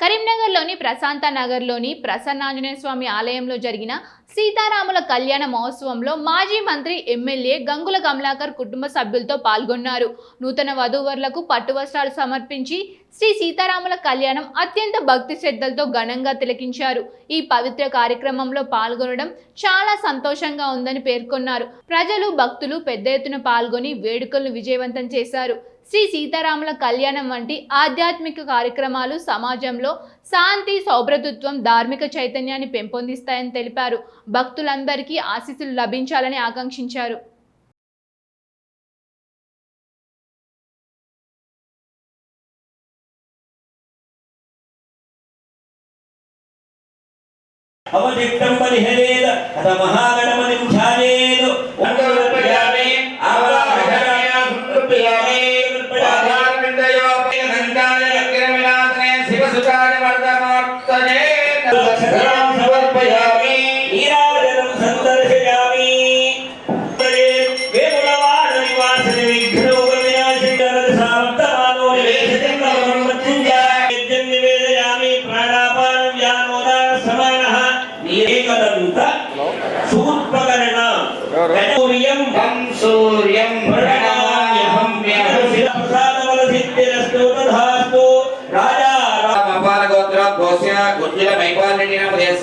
కరీంనగర్లోని ప్రశాంతనగర్లోని ప్రసన్నాంజనేయ స్వామి ఆలయంలో జరిగిన సీతారాముల కళ్యాణ మహోత్సవంలో మాజీ మంత్రి ఎమ్మెల్యే గంగుల కమలాకర్ కుటుంబ సభ్యులతో పాల్గొన్నారు. నూతన వధూవరులకు పట్టు వస్త్రాలు సమర్పించి శ్రీ సీతారాముల కళ్యాణం అత్యంత భక్తి శ్రద్ధలతో ఘనంగా తిలకించారు. ఈ పవిత్ర కార్యక్రమంలో పాల్గొనడం చాలా సంతోషంగా ఉందని పేర్కొన్నారు. ప్రజలు భక్తులు పెద్ద ఎత్తున పాల్గొని వేడుకలను విజయవంతం చేశారు. శ్రీ సీతారాముల కళ్యాణం వంటి ఆధ్యాత్మిక కార్యక్రమాలు సమాజంలో శాంతి, సౌభ్రతత్వం, ధార్మిక చైతన్యాన్ని పెంపొందిస్తాయని తెలిపారు. భక్తులందరికీ ఆశీస్సులు లభించాలని ఆకాంక్షించారు. सूर्यं प्रणमाम्यहं प्रसादवलसिद्धिरस्तु तथास्तु राजा रामपाल गोत्र गोस्य उज्ज्वल मैपाल रेड्डी नामधेय